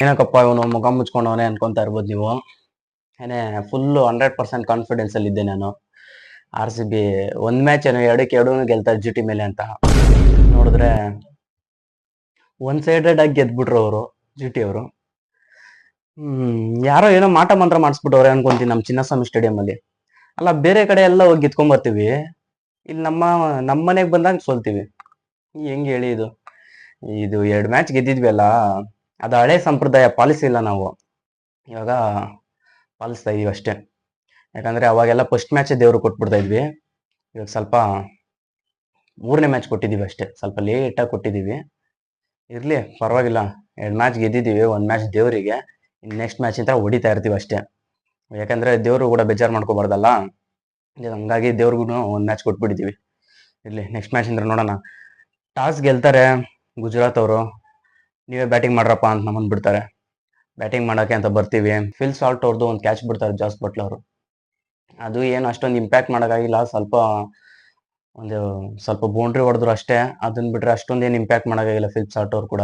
ಏನಕ್ಕಪ್ಪ ಇವನು ಮುಖ ಮುಚ್ಕೊಂಡವನೇ ಅನ್ಕೊಂತಾ ಇರ್ಬೋದು ನೀವು. ಏನೇ ಫುಲ್ಲು 100% ಕಾನ್ಫಿಡೆನ್ಸ್ ಅಲ್ಲಿ ಇದ್ದೆ ನಾನು. RCB ಒಂದ್ ಮ್ಯಾಚ್ ಏನೋ 2-2 ಗೆಲ್ತಾರೆ GT ಮೇಲೆ ಅಂತ ನೋಡಿದ್ರೆ ಒನ್ ಸೈಡೆಡ್ ಆಗಿ ಗೆದ್ಬಿಟ್ರು ಅವರು GT ಅವರು. ಯಾರೋ ಏನೋ ಮಾಟ ಮಂತ್ರ ಮಾಡಿಸ್ಬಿಟ್ಟವ್ರೆ ಅನ್ಕೊಂತೀನಿ ನಮ್ಮ ಚಿನ್ನಸ್ವಾಮಿ ಸ್ಟೇಡಿಯಂ ಅಲ್ಲಿ. ಅಲ್ಲ ಬೇರೆ ಕಡೆ ಎಲ್ಲ ಹೋಗಿ ಗೆದ್ಕೊಂಡ್ ಬರ್ತೀವಿ, ಇಲ್ಲಿ ನಮ್ಮ ಮನೆಗೆ ಬಂದಾಗ ಸೋಲ್ತೀವಿ. ಹೆಂಗ್ ಹೇಳಿ ಇದು? ಇದು 2 ಮ್ಯಾಚ್ ಗೆದ್ದಿದ್ವಿ ಅಲ್ಲ, ಅದು ಹಳೆ ಸಂಪ್ರದಾಯ ಪಾಲಿಸಿಲ್ಲ ನಾವು, ಇವಾಗ ಪಾಲಿಸ್ತಾ ಇದೀವಿ ಅಷ್ಟೇ. ಯಾಕಂದ್ರೆ ಅವಾಗೆಲ್ಲ ಫಸ್ಟ್ ಮ್ಯಾಚ್ ದೇವ್ರು ಕೊಟ್ಬಿಡ್ತಾ ಇದ್ವಿ, ಇವಾಗ ಸ್ವಲ್ಪ 3ನೇ ಮ್ಯಾಚ್ ಕೊಟ್ಟಿದೀವಿ ಅಷ್ಟೇ, ಸ್ವಲ್ಪ ಲೇಟಾಗಿ ಕೊಟ್ಟಿದೀವಿ. ಇರ್ಲಿ ಪರವಾಗಿಲ್ಲ, 2 ಮ್ಯಾಚ್ ಗೆದ್ದಿದ್ದೀವಿ, 1 ಮ್ಯಾಚ್ ದೇವರಿಗೆ, ನೆಕ್ಸ್ಟ್ ಮ್ಯಾಚ್ ಅಂತ ಹೊಡಿತಾ ಇರ್ತೀವಿ ಅಷ್ಟೇ. ಯಾಕಂದ್ರೆ ದೇವ್ರು ಕೂಡ ಬೇಜಾರು ಮಾಡ್ಕೋಬಾರ್ದಲ್ಲ, ಹಂಗಾಗಿ ದೇವ್ರಿಗೂ 1 ಮ್ಯಾಚ್ ಕೊಟ್ಬಿಟ್ಟಿದೀವಿ. ಇರ್ಲಿ ನೆಕ್ಸ್ಟ್ ಮ್ಯಾಚ್ ಅಂದ್ರೆ ನೋಡೋಣ. ಟಾಸ್ ಗೆಲ್ತಾರೆ ಗುಜರಾತ್ ಅವರು, ನೀವೇ ಬ್ಯಾಟಿಂಗ್ ಮಾಡ್ರಪ್ಪ ಅಂತ ನಮ್ಮನ್ನು ಬಿಡ್ತಾರೆ. ಬ್ಯಾಟಿಂಗ್ ಮಾಡೋಕೆ ಅಂತ ಬರ್ತೀವಿ, ಫಿಲ್ ಸಾಲ್ಟ್ ಅವ್ರದ್ದು ಒಂದು ಕ್ಯಾಚ್ ಬಿಡ್ತಾರೆ ಜಾಸ್ ಬಟ್ಲರ್ ಅವರು. ಅದು ಏನು ಅಷ್ಟೊಂದು ಇಂಪ್ಯಾಕ್ಟ್ ಮಾಡೋಕ್ಕಾಗಿಲ್ಲ, ಸ್ವಲ್ಪ ಬೌಂಡ್ರಿ ಹೊಡೆದ್ರು ಅಷ್ಟೇ, ಅದನ್ನ ಬಿಟ್ರೆ ಅಷ್ಟೊಂದೇನು ಇಂಪ್ಯಾಕ್ಟ್ ಮಾಡೋಕ್ಕಾಗಿಲ್ಲ ಫಿಲ್ ಸಾಲ್ಟ್ ಅವ್ರು ಕೂಡ.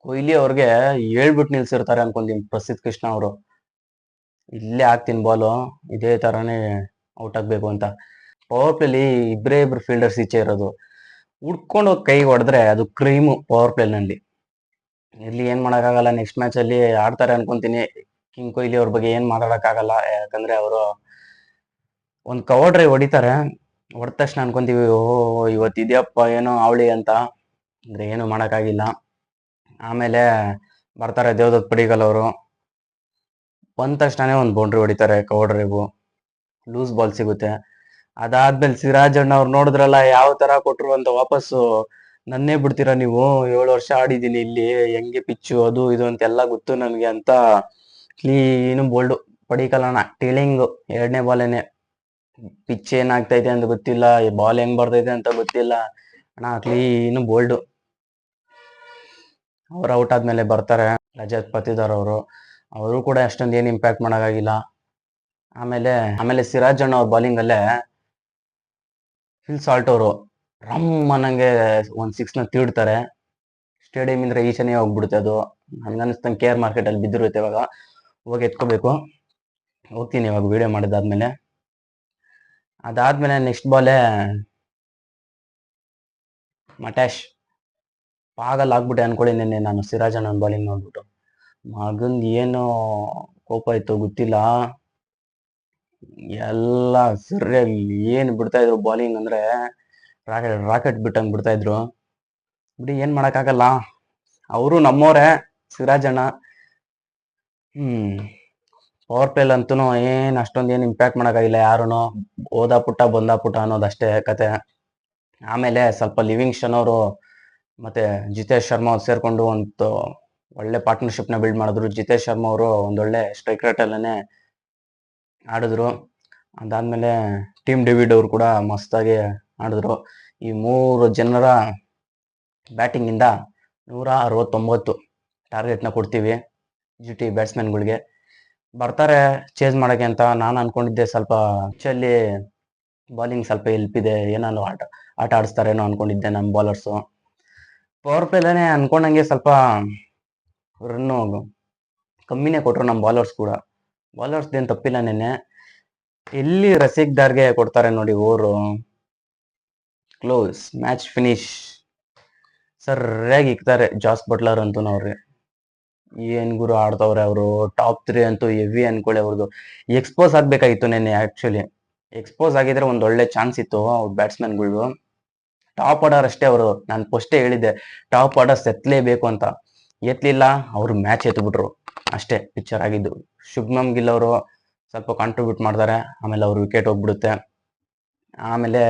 ಕೊಹ್ಲಿ ಅವ್ರಿಗೆ ಹೇಳ್ಬಿಟ್ಟು ನಿಲ್ಸಿರ್ತಾರೆ ಅನ್ಕೊಂತೀನಿ ಪ್ರಸಿದ್ಧ ಕೃಷ್ಣ ಅವರು, ಇಲ್ಲೇ ಹಾಕ್ತೀನಿ ಬಾಲು, ಇದೇ ತರಾನೇ ಔಟ್ ಆಗ್ಬೇಕು ಅಂತ. ಪವರ್ ಪ್ಲೇಲಿ ಇಬ್ರು ಫೀಲ್ಡರ್ಸ್ ಈಚೆ ಇರೋದು, ಹುಡ್ಕೊಂಡು ಹೋಗಿ ಕೈ ಹೊಡೆದ್ರೆ ಅದು ಕ್ರೈಮು ಪವರ್ ಪ್ಲೇನಲ್ಲಿ. ಇಲ್ಲಿ ಏನ್ ಮಾಡೋಕ್ಕಾಗಲ್ಲ, ನೆಕ್ಸ್ಟ್ ಮ್ಯಾಚ್ ಅಲ್ಲಿ ಆಡ್ತಾರೆ ಅನ್ಕೊಂತೀನಿ. ಕಿಂಗ್ ಕೊಹ್ಲಿ ಅವ್ರ ಬಗ್ಗೆ ಏನ್ ಮಾತಾಡಕ್ಕಾಗಲ್ಲ, ಯಾಕಂದ್ರೆ ಅವರು ಒಂದು ಕವರ್ ಡ್ರೈವ್ ಹೊಡಿತಾರೆ, ಹೊಡೆದ ತಕ್ಷಣ ಅನ್ಕೊಂತೀವಿ ಓಹೋ ಇವತ್ತು ಇದೆಯಪ್ಪ ಏನೋ ಅವಳಿ ಅಂತ, ಅಂದ್ರೆ ಏನು ಮಾಡೋಕ್ಕಾಗಿಲ್ಲ. ಆಮೇಲೆ ಬರ್ತಾರೆ ದೇವದತ್ ಪಡಿಕಲ್ ಅವರು, ಬಂದ ತಕ್ಷಣನೇ ಒಂದು ಬೌಂಡ್ರಿ ಹೊಡಿತಾರೆ, ಕವರ್ ಡ್ರೈವ್, ಲೂಸ್ ಬಾಲ್ ಸಿಗುತ್ತೆ. ಅದಾದ್ಮೇಲೆ ಸಿರಾಜ್ ಅಣ್ಣ ಅವ್ರು ನೋಡಿದ್ರಲ್ಲ ಯಾವ ತರ ಕೊಟ್ರು ಅಂತ, ವಾಪಸ್ಸು ನನ್ನೇ ಬಿಡ್ತೀರಾ ನೀವು, 7 ವರ್ಷ ಆಡಿದೀನಿ ಇಲ್ಲಿ, ಹೆಂಗೆ ಪಿಚ್ಚು ಅದು ಇದು ಅಂತೆಲ್ಲ ಗೊತ್ತು ನನಗೆ ಅಂತ ಕ್ಲೀನು ಬೋಲ್ಡು ಪಡಿಕಲ್ ಅಣ್ಣ. ಟೀಲಿಂಗ್ 2ನೇ ಬಾಲೇನೆ, ಪಿಚ್ ಏನಾಗ್ತೈತೆ ಅಂತ ಗೊತ್ತಿಲ್ಲ, ಬಾಲ್ ಹೆಂಗ್ ಬರ್ತೈತೆ ಅಂತ ಗೊತ್ತಿಲ್ಲ ಅಣ್ಣ, ಕ್ಲೀನು ಬೋಲ್ಡು. ಅವ್ರು ಔಟ್ ಆದ್ಮೇಲೆ ಬರ್ತಾರೆ ರಜತ್ ಪತಿದಾರ್ ಅವರು ಕೂಡ ಅಷ್ಟೊಂದು ಏನು ಇಂಪ್ಯಾಕ್ಟ್ ಮಾಡೋಕ್ಕಾಗಿಲ್ಲ. ಆಮೇಲೆ ಸಿರಾಜ್ ಅಣ್ಣ ಅವ್ರ ಬಾಲಿಂಗ್ ಅಲ್ಲೇ ಫಿಲ್ ಸಾಲ್ಟ್ ಅವರು ರಮ್ ಅನ್ನಂಗೆ ಒಂದು 6ನ ತೀಡ್ತಾರೆ, ಸ್ಟೇಡಿಯಂ ಇಂದ್ರೆ ಈಚೆನೇ ಹೋಗ್ಬಿಡುತ್ತೆ ಅದು. ನನ್ಗನ್ನಿಸ್ತಂಗೆ KR ಮಾರ್ಕೆಟ್ ಅಲ್ಲಿ ಬಿದ್ದಿರುತ್ತೆ, ಇವಾಗ ಹೋಗಿ ಎತ್ಕೋಬೇಕು. ಹೋಗ್ತೀನಿ ಇವಾಗ ವಿಡಿಯೋ ಮಾಡಿದಾದ್ಮೇಲೆ. ಅದಾದ್ಮೇಲೆ ನೆಕ್ಸ್ಟ್ ಬಾಲೇ ಮಟ್ಯಾಶ್ ಪಾಗಲ್ ಆಗ್ಬಿಟ್ಟೆ ಅನ್ಕೊಳ್ಳಿ ನಿನ್ನೆ ನಾನು ಸಿರಾಜ್ ಅಣ್ಣನ ಬಾಲಿಂಗ್ ನೋಡ್ಬಿಟ್ಟು. ಮಗಂದ್ ಏನು ಕೋಪ ಇತ್ತು ಗೊತ್ತಿಲ್ಲ, ಎಲ್ಲ ಸರಿಯಾಗಿ ಏನು ಬಿಡ್ತಾ ಇದ್ರು ಬಾಲಿಂಗ್ ಅಂದ್ರೆ ರಾಕೆಟ್ ಬಿಟ್ಟಂಗ್ ಬಿಡ್ತಾ ಇದ್ರು. ಬಿಡಿ ಏನ್ ಮಾಡಕ್ಕಾಗಲ್ಲ, ಅವರು ನಮ್ಮೋರೆ ಸಿರಾಜ್ ಅಣ್ಣ. ಪವರ್ ಪ್ಲೇಲ್ ಅಂತೂ ಏನ್ ಅಷ್ಟೊಂದು ಏನು ಇಂಪ್ಯಾಕ್ಟ್ ಮಾಡೋಕ್ಕಾಗಿಲ್ಲ, ಯಾರುನು ಹೋದ ಪುಟ್ಟ ಬಂದ ಪುಟ್ಟ ಅನ್ನೋದಷ್ಟೇ ಕತೆ. ಆಮೇಲೆ ಸ್ವಲ್ಪ ಲಿವಿಂಗ್ಸ್ಟನ್ ಅವರು ಮತ್ತೆ ಜಿತೇಶ್ ಶರ್ಮಾ ಅವ್ರು ಸೇರ್ಕೊಂಡು ಒಂದು ಒಳ್ಳೆ ಪಾರ್ಟ್ನರ್ಶಿಪ್ನ ಬಿಲ್ಡ್ ಮಾಡಿದ್ರು. ಜಿತೇಶ್ ಶರ್ಮಾ ಅವರು ಒಂದೊಳ್ಳೆ ಸ್ಟ್ರೈಕ್ ರೇಟ್ ಅಲ್ಲೇ ಆಡಿದ್ರು. ಅದಾದ್ಮೇಲೆ ಟೀಮ್ ಡೇವಿಡ್ ಅವರು ಕೂಡ ಮಸ್ತಾಗಿ ಆಡಿದ್ರು. ಈ 3 ಜನರ ಬ್ಯಾಟಿಂಗ್ ಇಂದ 169 ಟಾರ್ಗೆಟ್ನ ಕೊಡ್ತೀವಿ GT ಬ್ಯಾಟ್ಸ್ಮನ್ಗಳಿಗೆ. ಬರ್ತಾರೆ ಚೇಸ್ ಮಾಡಕ್ಕೆ ಅಂತ ನಾನು ಅನ್ಕೊಂಡಿದ್ದೆ, ಸ್ವಲ್ಪ ಪಿಚ್ಚಲ್ಲಿ ಬಾಲಿಂಗ್ ಸ್ವಲ್ಪ ಹೆಲ್ಪ್ ಇದೆ, ಏನಾದ್ರು ಆಟ ಆಡಿಸ್ತಾರೇನೋ ಅನ್ಕೊಂಡಿದ್ದೆ ನಮ್ಮ ಬಾಲರ್ಸು. ಪವರ್ ಪ್ಲೇಲೇ ಅನ್ಕೊಂಡಂಗೆ ಸ್ವಲ್ಪ ರನ್ನು ಕಮ್ಮಿನೇ ಕೊಟ್ರು ನಮ್ಮ ಬಾಲರ್ಸ್ ಕೂಡ. ಬಾಲರ್ಸ್ದೇನು ತಪ್ಪಿಲ್ಲ ನೆನ್ನೆ. ಎಲ್ಲಿ ರಸಿಕ್ದಾರ್ಗೆ ಕೊಡ್ತಾರೆ ನೋಡಿ ಓವರು, ಕ್ಲೋಸ್ ಮ್ಯಾಚ್ ಫಿನಿಶ್ ಸರಿಯಾಗಿ ಇಕ್ತಾರೆ ಜಾಸ್ ಬಟ್ಲರ್ ಅಂತೂ. ಅವ್ರಿ ಏನ್ ಗುರು ಆಡ್ತವ್ರೆ ಅವರು, ಟಾಪ್ 3 ಅಂತೂ ಹೆವಿ ಅನ್ಕೊಳ್ಳಿ. ಅವ್ರದ್ದು ಎಕ್ಸ್ಪೋಸ್ ಆಗ್ಬೇಕಾಗಿತ್ತು ನೆನ್ನೆ, ಆಕ್ಚುಲಿ ಎಕ್ಸ್ಪೋಸ್ ಆಗಿದ್ರೆ ಒಂದ್ ಒಳ್ಳೆ ಚಾನ್ಸ್ ಇತ್ತು ಅವ್ರ ಬ್ಯಾಟ್ಸ್ಮನ್ಗಳು. ಟಾಪ್ ಆರ್ಡರ್ ಅಷ್ಟೇ ಅವರು, ನಾನು ಫಸ್ಟೇ ಹೇಳಿದ್ದೆ ಟಾಪ್ ಆರ್ಡರ್ಸ್ ಎತ್ತಲೇಬೇಕು ಅಂತ, ಎತ್ತಲಿಲ್ಲ, ಅವ್ರು ಮ್ಯಾಚ್ ಎತ್ಬಿಟ್ರು ಅಷ್ಟೇ ಪಿಕ್ಚರ್ ಆಗಿದ್ದು. ಶುಭ್ಮನ್ ಗಿಲ್ ಅವರು ಸ್ವಲ್ಪ ಕಾಂಟ್ರಿಬ್ಯೂಟ್ ಮಾಡ್ತಾರೆ, ಆಮೇಲೆ ಅವ್ರ ವಿಕೆಟ್ ಹೋಗ್ಬಿಡುತ್ತೆ. ಆಮೇಲೆ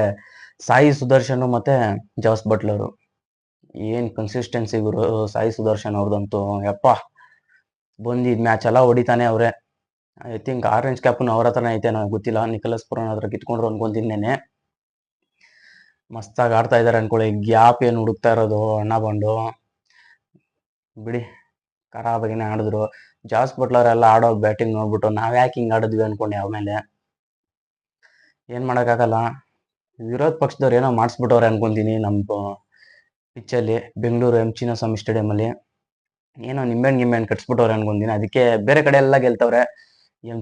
ಸಾಯಿ ಸುದರ್ಶನ್ ಮತ್ತೆ ಜಾಸ್ ಬಟ್ಲರು, ಏನ್ ಕನ್ಸಿಸ್ಟೆನ್ಸಿ ಗುರು ಸಾಯಿ ಸುದರ್ಶನ್ ಅವ್ರದಂತೂ. ಯಪ್ಪ ಬಂದಿದ್ ಮ್ಯಾಚ್ ಎಲ್ಲ ಹೊಡಿತಾನೆ ಅವ್ರೆ. ಐ ಥಿಂಕ್ ಆರೆಂಜ್ ಕ್ಯಾಪ್ನು ಅವ್ರ ಹತ್ರನೇ ಐತೆ, ನನಗೆ ಗೊತ್ತಿಲ್ಲ, ನಿಖಲಸ್ ಪುರಾನ್ ಹತ್ರ ಕಿತ್ಕೊಂಡ್ರು ಅನ್ಕೊಂತೀನಿ ನೆನೆ. ಮಸ್ತಾಗಿ ಆಡ್ತಾ ಇದಾರೆ ಅನ್ಕೊಳ್ಳಿ, ಗ್ಯಾಪ್ ಏನು ಹುಡುಕ್ತಾ ಇರೋದು ಅಣ್ಣ ಬಂಡು. ಬಿಡಿ ಖರಾಬಾಗಿನೇ ಆಡಿದ್ರು. ಜಾಸ್ ಬಟ್ಲರ್ ಎಲ್ಲ ಆಡೋ ಬ್ಯಾಟಿಂಗ್ ನೋಡ್ಬಿಟ್ಟು ನಾವ್ ಯಾಕೆ ಹಿಂಗ್ ಆಡಿದ್ವಿ ಅನ್ಕೊಂಡೆ. ಆಮೇಲೆ ಏನ್ ಮಾಡಕ್ಕಾಗಲ್ಲ, ವಿರೋಧ ಪಕ್ಷದವ್ರು ಏನೋ ಮಾಡಿಸ್ಬಿಟ್ಟವ್ರೆ ಅನ್ಕೊಂತೀನಿ ನಮ್ಮ ಪಿಚ್ಚಲ್ಲಿ, ಬೆಂಗಳೂರು ಚಿನ್ನಸ್ವಾಮಿ ಸ್ಟೇಡಿಯಂ ಅಲ್ಲಿ. ಏನೋ ನಿಂಬೆಹಣ್ಣು ಕಟ್ಸ್ಬಿಟ್ಟವ್ರೆ ಅನ್ಕೊಂದಿನ. ಅದಕ್ಕೆ ಬೇರೆ ಕಡೆ ಎಲ್ಲ ಗೆಲ್ತವ್ರೆ,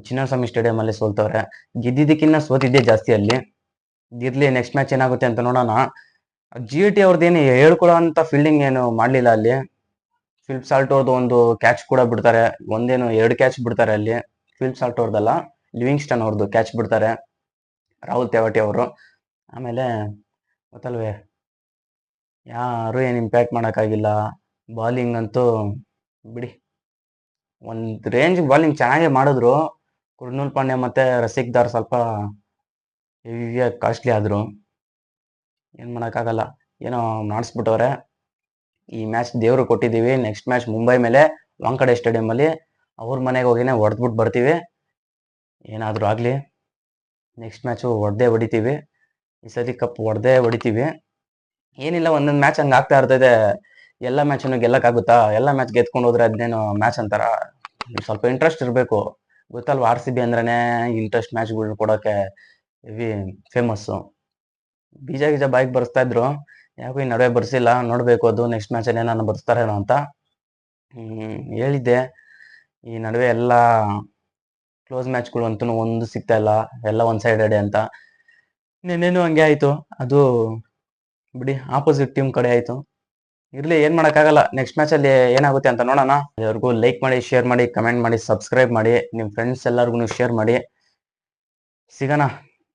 ಚಿನ್ನಸ್ವಾಮಿ ಸ್ಟೇಡಿಯಂ ಅಲ್ಲಿ ಸೋಲ್ತವ್ರೆ. ಗೆದ್ದಿದ್ದಕ್ಕಿನ್ನ ಸೋತಿದ್ದೇ ಜಾಸ್ತಿ ಅಲ್ಲಿ. ಇರ್ಲಿ, ನೆಕ್ಸ್ಟ್ ಮ್ಯಾಚ್ ಏನಾಗುತ್ತೆ ಅಂತ ನೋಡೋಣ. GT ಅವ್ರದ್ದೇನು ಹೇಳ್ಕೊಡೋ ಅಂತ ಫೀಲ್ಡಿಂಗ್ ಏನು ಮಾಡ್ಲಿಲ್ಲ ಅಲ್ಲಿ. ಫಿಲಿಪ್ ಸಾಲ್ಟ್ ಅವ್ರದ್ದು ಒಂದು ಕ್ಯಾಚ್ ಕೂಡ ಬಿಡ್ತಾರೆ, ಒಂದೇನು 2 ಕ್ಯಾಚ್ ಬಿಡ್ತಾರೆ ಅಲ್ಲಿ. ಫಿಲಿಪ್ ಸಾಲ್ಟ್ ಅವ್ರದ್ದಲ್ಲ, ಲಿವಿಂಗ್ಸ್ಟನ್ ಅವ್ರದ್ದು ಕ್ಯಾಚ್ ಬಿಡ್ತಾರೆ, ರಾಹುಲ್ ತೆವಾಟಿ ಅವರು. ಆಮೇಲೆ ಗೊತ್ತಲ್ವೇ, ಯಾರು ಏನು ಇಂಪ್ಯಾಕ್ಟ್ ಮಾಡೋಕ್ಕಾಗಿಲ್ಲ. ಬಾಲಿಂಗ್ ಅಂತೂ ಬಿಡಿ, ಒಂದು ರೇಂಜ್ ಬಾಲಿಂಗ್ ಚೆನ್ನಾಗೇ ಮಾಡಿದ್ರು. ಕೃಣಾಲ್ ಪಾಂಡ್ಯ ಮತ್ತೆ ರಸಿಕ್ ದಾರ್ ಸ್ವಲ್ಪ ಹೆವಿಯಾಗಿ ಕಾಸ್ಟ್ಲಿ ಆದ್ರು. ಏನು ಮಾಡೋಕ್ಕಾಗಲ್ಲ, ಏನೋ ಮಾಡಿಸ್ಬಿಟ್ಟವ್ರೆ. ಈ ಮ್ಯಾಚ್ ದೇವ್ರು ಕೊಟ್ಟಿದ್ದೀವಿ. ನೆಕ್ಸ್ಟ್ ಮ್ಯಾಚ್ ಮುಂಬೈ ಮೇಲೆ ವಾಂಕಡೆ ಸ್ಟೇಡಿಯಂ ಅಲ್ಲಿ ಅವ್ರ ಮನೆಗೆ ಹೋಗಿನೇ ಹೊಡೆದ್ಬಿಟ್ಟು ಬರ್ತೀವಿ. ಏನಾದರೂ ಆಗಲಿ, ನೆಕ್ಸ್ಟ್ ಮ್ಯಾಚು ಹೊಡಿತೀವಿ. ಈ ಸತಿ ಕಪ್ ಹೊಡಿತೀವಿ. ಏನಿಲ್ಲ, ಒಂದೊಂದು ಮ್ಯಾಚ್ ಹಂಗೆ ಆಗ್ತಾ ಇರ್ತದೆ. ಎಲ್ಲ ಮ್ಯಾಚನ್ನು ಗೆಲ್ಲಕ್ಕಾಗುತ್ತಾ? ಎಲ್ಲ ಮ್ಯಾಚ್ ಗೆದ್ಕೊಂಡು ಹೋದ್ರೆ ಅದನ್ನೇನು ಮ್ಯಾಚ್ ಅಂತಾರ? ಸ್ವಲ್ಪ ಇಂಟ್ರೆಸ್ಟ್ ಇರಬೇಕು. ಗೊತ್ತಲ್ವ, RCB ಅಂದ್ರೇ ಇಂಟ್ರೆಸ್ಟ್ ಮ್ಯಾಚ್ಗಳು ಕೊಡೋಕೆ ಹೆವಿ ಫೇಮಸ್ಸು. ಬೀಜ ಬಾಯಿಗೆ ಬರ್ಸ್ತಾ ಇದ್ರು, ಯಾಕೋ ಈ ನಡುವೆ ಬರ್ಸಿಲ್ಲ. ನೋಡಬೇಕು, ಅದು ನೆಕ್ಸ್ಟ್ ಮ್ಯಾಚಲ್ಲಿ ಏನಾನ ಬರ್ಸ್ತಾರೇನೋ ಅಂತ. ಹೇಳಿದ್ದೆ, ಈ ನಡುವೆ ಎಲ್ಲ ಕ್ಲೋಸ್ ಮ್ಯಾಚ್ಗಳು ಅಂತೂ ಒಂದು ಸಿಗ್ತಾ ಇಲ್ಲ, ಎಲ್ಲ ಒನ್ ಸೈಡೆಡ್ ಅಂತ. ನಿನ್ನೇನು ಹಂಗೆ ಆಯಿತು. ಅದು ಬಿಡಿ, ಆಪೋಸಿಟ್ ಟೀಮ್ ಕಡೆ ಆಯಿತು. ಇರಲಿ, ಏನು ಮಾಡೋಕ್ಕಾಗಲ್ಲ. ನೆಕ್ಸ್ಟ್ ಮ್ಯಾಚಲ್ಲಿ ಏನಾಗುತ್ತೆ ಅಂತ ನೋಡೋಣ. ಎಲ್ಲರಿಗೂ ಲೈಕ್ ಮಾಡಿ, ಶೇರ್ ಮಾಡಿ, ಕಮೆಂಟ್ ಮಾಡಿ, ಸಬ್ಸ್ಕ್ರೈಬ್ ಮಾಡಿ, ನಿಮ್ಮ ಫ್ರೆಂಡ್ಸ್ ಎಲ್ಲರಿಗೂ ಶೇರ್ ಮಾಡಿ. ಸಿಗೋಣ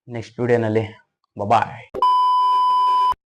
ನೆಕ್ಸ್ಟ್ ವಿಡಿಯೋನಲ್ಲಿ. ಬಾಯ್.